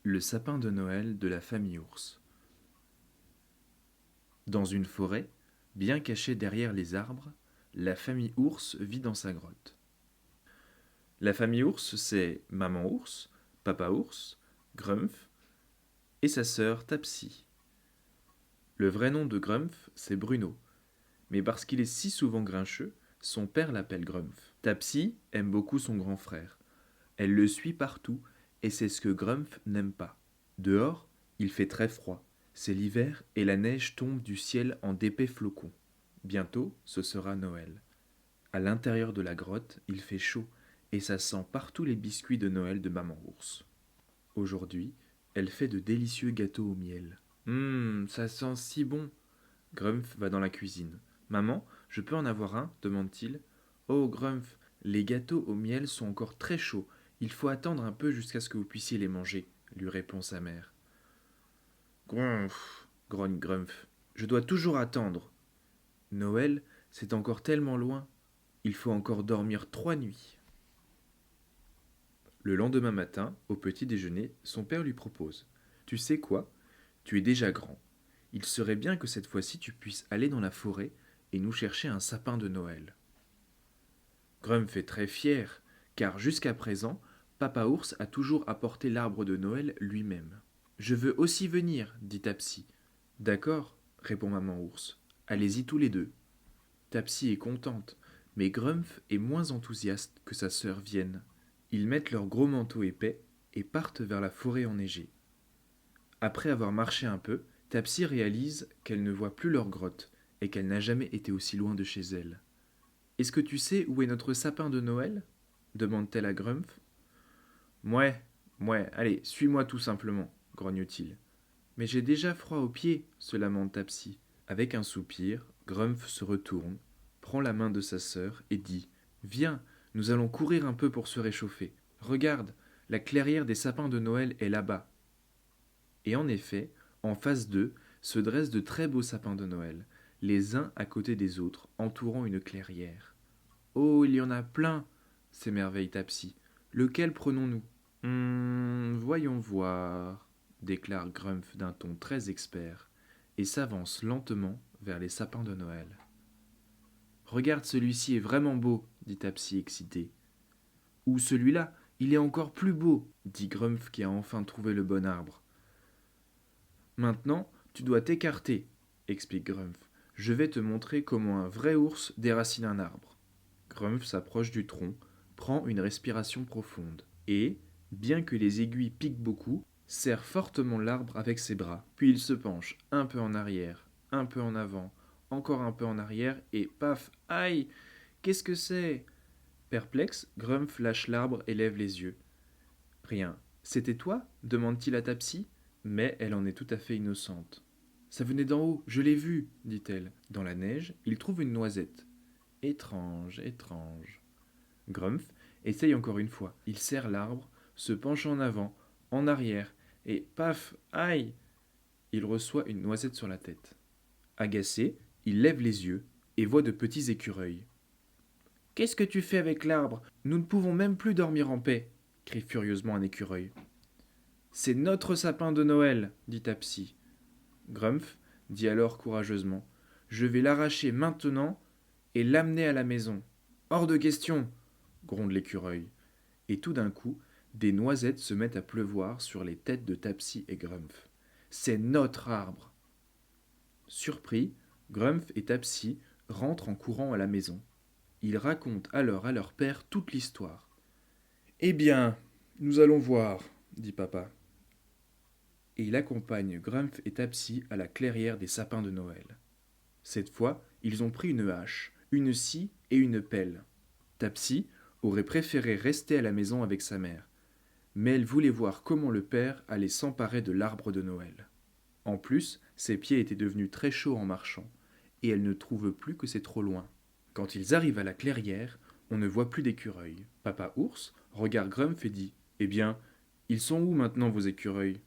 Le sapin de Noël de la famille ours. Dans une forêt, bien cachée derrière les arbres, la famille ours vit dans sa grotte. La famille ours, c'est maman ours, papa ours, Grumpf et sa sœur Tapsi. Le vrai nom de Grumpf, c'est Bruno, mais parce qu'il est si souvent grincheux, son père l'appelle Grumpf. Tapsi aime beaucoup son grand frère. Elle le suit partout et c'est ce que Grumpf n'aime pas. Dehors, il fait très froid. C'est l'hiver et la neige tombe du ciel en d'épais flocons. Bientôt, ce sera Noël. À l'intérieur de la grotte, il fait chaud et ça sent partout les biscuits de Noël de maman ours. Aujourd'hui, elle fait de délicieux gâteaux au miel. Ça sent si bon. Grumpf va dans la cuisine. Maman, je peux en avoir un demande-t-il. Oh, Grumpf, les gâteaux au miel sont encore très chauds. Il faut attendre un peu jusqu'à ce que vous puissiez les manger, lui répond sa mère. Grumpf, grogne Grumpf, je dois toujours attendre. Noël, c'est encore tellement loin. Il faut encore dormir 3 nuits. Le lendemain matin, au petit déjeuner, son père lui propose. Tu sais quoi? Tu es déjà grand. Il serait bien que cette fois-ci tu puisses aller dans la forêt et nous chercher un sapin de Noël. Grumpf est très fier, car jusqu'à présent, Papa Ours a toujours apporté l'arbre de Noël lui-même. Je veux aussi venir, dit Tapsi. D'accord, répond Maman Ours. Allez-y tous les deux. Tapsi est contente, mais Grumpf est moins enthousiaste que sa sœur vienne. Ils mettent leurs gros manteaux épais et partent vers la forêt enneigée. Après avoir marché un peu, Tapsi réalise qu'elle ne voit plus leur grotte et qu'elle n'a jamais été aussi loin de chez elle. Est-ce que tu sais où est notre sapin de Noël demande-t-elle à Grumpf. Mouais, allez, suis-moi tout simplement, grogne-t-il. Mais j'ai déjà froid aux pieds, se lamente Tapsi. Avec un soupir, Grumpf se retourne, prend la main de sa sœur et dit Viens, nous allons courir un peu pour se réchauffer. Regarde, la clairière des sapins de Noël est là-bas. Et en effet, en face d'eux, se dressent de très beaux sapins de Noël, les uns à côté des autres, entourant une clairière. Oh, il y en a plein s'émerveille Tapsi. Lequel prenons-nous Voyons voir, déclare Grumpf d'un ton très expert, et s'avance lentement vers les sapins de Noël. Regarde, celui-ci est vraiment beau, dit Tapsi excité. Ou celui-là, il est encore plus beau, dit Grumpf qui a enfin trouvé le bon arbre. Maintenant, tu dois t'écarter, explique Grumpf. Je vais te montrer comment un vrai ours déracine un arbre. Grumpf s'approche du tronc, prend une respiration profonde et, bien que les aiguilles piquent beaucoup, serre fortement l'arbre avec ses bras. Puis il se penche un peu en arrière, un peu en avant, encore un peu en arrière et paf, aïe, qu'est-ce que c'est? Perplexe, Grumpf lâche l'arbre et lève les yeux. Rien. C'était toi demande-t-il à Tapsi, mais elle en est tout à fait innocente. Ça venait d'en haut, je l'ai vu, dit-elle. Dans la neige, il trouve une noisette. Étrange, étrange. Grumpf essaye encore une fois. Il serre l'arbre, se penche en avant, en arrière, et paf, aïe! Il reçoit une noisette sur la tête. Agacé, il lève les yeux et voit de petits écureuils. Qu'est-ce que tu fais avec l'arbre? Nous ne pouvons même plus dormir en paix, crie furieusement un écureuil. C'est notre sapin de Noël, dit Tapsi. Grumpf dit alors courageusement. Je vais l'arracher maintenant et l'amener à la maison. Hors de question, gronde l'écureuil. Et tout d'un coup, des noisettes se mettent à pleuvoir sur les têtes de Tapsi et Grumpf. C'est notre arbre. Surpris, Grumpf et Tapsi rentrent en courant à la maison. Ils racontent alors à leur père toute l'histoire. Eh bien, nous allons voir, dit papa. Et il accompagne Grumpf et Tapsi à la clairière des sapins de Noël. Cette fois, ils ont pris une hache, une scie et une pelle. Tapsi aurait préféré rester à la maison avec sa mère, mais elle voulait voir comment le père allait s'emparer de l'arbre de Noël. En plus, ses pieds étaient devenus très chauds en marchant, et elle ne trouve plus que c'est trop loin. Quand ils arrivent à la clairière, on ne voit plus d'écureuils. Papa Ours regarde Grumpf et dit « Eh bien, ils sont où maintenant vos écureuils ?»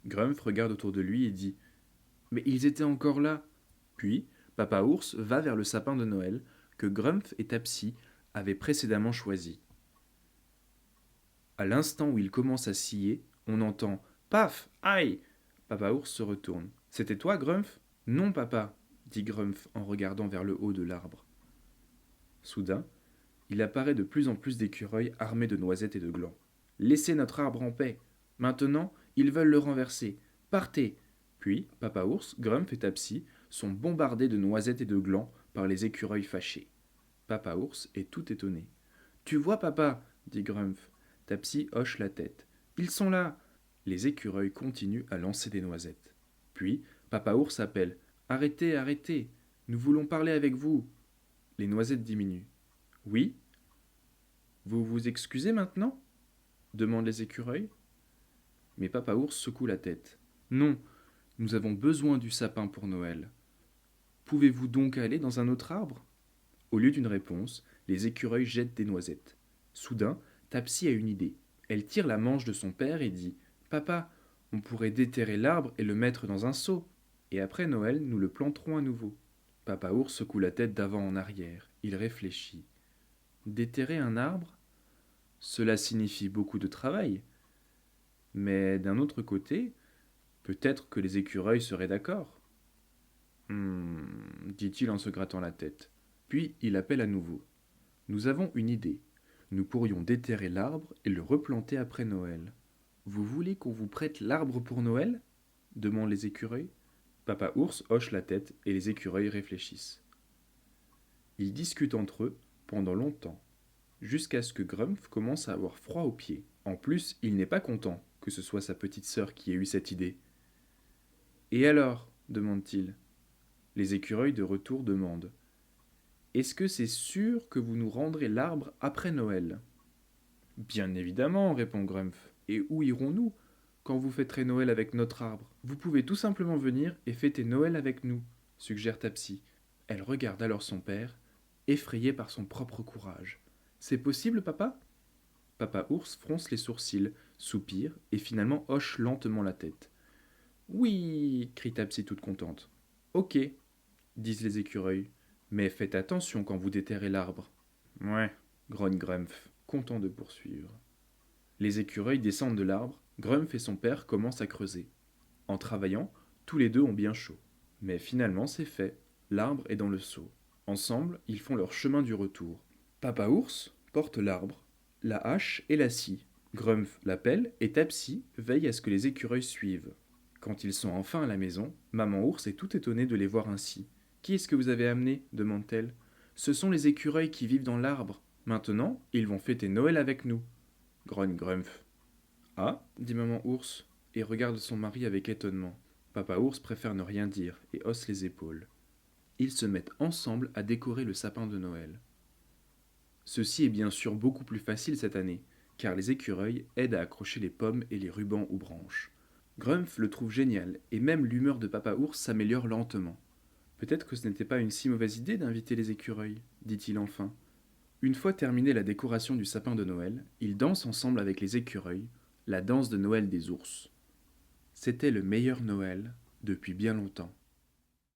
Grumpf regarde autour de lui et dit « Mais ils étaient encore là !» Puis, Papa Ours va vers le sapin de Noël que Grumpf et Tapsi avaient précédemment choisi. À l'instant où il commence à scier, On entend paf, aïe. Papa ours se retourne. C'était toi, Grumph? Non, papa, dit Grumph en regardant vers le haut de l'arbre. Soudain, il apparaît de plus en plus d'écureuils armés de noisettes et de glands. Laissez notre arbre en paix. Maintenant, ils veulent le renverser. Partez. Puis, Papa ours, Grumph et Tapsi sont bombardés de noisettes et de glands par les écureuils fâchés. Papa ours est tout étonné. Tu vois, papa, dit Grumph. Tapsi hoche la tête. Ils sont là. Les écureuils continuent à lancer des noisettes. Puis, Papa ours appelle. Arrêtez, arrêtez. Nous voulons parler avec vous. Les noisettes diminuent. Oui? Vous vous excusez maintenant? Demandent les écureuils. Mais Papa ours secoue la tête. Non, nous avons besoin du sapin pour Noël. Pouvez-vous donc aller dans un autre arbre? Au lieu d'une réponse, les écureuils jettent des noisettes. Soudain, Tapsi a une idée. Elle tire la manche de son père et dit « Papa, on pourrait déterrer l'arbre et le mettre dans un seau. Et après Noël, nous le planterons à nouveau. » Papa ours secoue la tête d'avant en arrière. Il réfléchit. Déterrer un arbre? Cela signifie beaucoup de travail. Mais d'un autre côté, peut-être que les écureuils seraient d'accord. Dit-il en se grattant la tête. Puis il appelle à nouveau. Nous avons une idée. Nous pourrions déterrer l'arbre et le replanter après Noël. Vous voulez qu'on vous prête l'arbre pour Noël? Demandent les écureuils. Papa ours hoche la tête et les écureuils réfléchissent. Ils discutent entre eux pendant longtemps, jusqu'à ce que Grumph commence à avoir froid aux pieds. En plus, il n'est pas content que ce soit sa petite sœur qui ait eu cette idée. Et alors? Demande-t-il. Les écureuils de retour demandent. Est-ce que c'est sûr que vous nous rendrez l'arbre après Noël? Bien évidemment, répond Grumph. Et où irons-nous quand vous fêterez Noël avec notre arbre? Vous pouvez tout simplement venir et fêter Noël avec nous, suggère Tapsi. Elle regarde alors son père, effrayée par son propre courage. C'est possible, papa? Papa ours fronce les sourcils, soupire et finalement hoche lentement la tête. Oui, crie Tapsi toute contente. Ok, disent les écureuils, mais faites attention quand vous déterrez l'arbre. Ouais, grogne Grumph, content de poursuivre. Les écureuils descendent de l'arbre, Grumph et son père commencent à creuser. En travaillant, tous les deux ont bien chaud. Mais finalement c'est fait, l'arbre est dans le seau. Ensemble, ils font leur chemin du retour. Papa ours porte l'arbre, la hache et la scie. Grumph la pelle et Tapsi veille à ce que les écureuils suivent. Quand ils sont enfin à la maison, maman ours est tout étonnée de les voir ainsi. « Qui est-ce que vous avez amené ?» demande-t-elle. « Ce sont les écureuils qui vivent dans l'arbre. Maintenant, ils vont fêter Noël avec nous. » Grogne Grumph. « Ah » dit maman ours, et regarde son mari avec étonnement. Papa ours préfère ne rien dire et hausse les épaules. Ils se mettent ensemble à décorer le sapin de Noël. Ceci est bien sûr beaucoup plus facile cette année, car les écureuils aident à accrocher les pommes et les rubans aux branches. Grumph le trouve génial, et même l'humeur de Papa ours s'améliore lentement. Peut-être que ce n'était pas une si mauvaise idée d'inviter les écureuils, dit-il enfin. Une fois terminée la décoration du sapin de Noël, ils dansent ensemble avec les écureuils, la danse de Noël des ours. C'était le meilleur Noël depuis bien longtemps.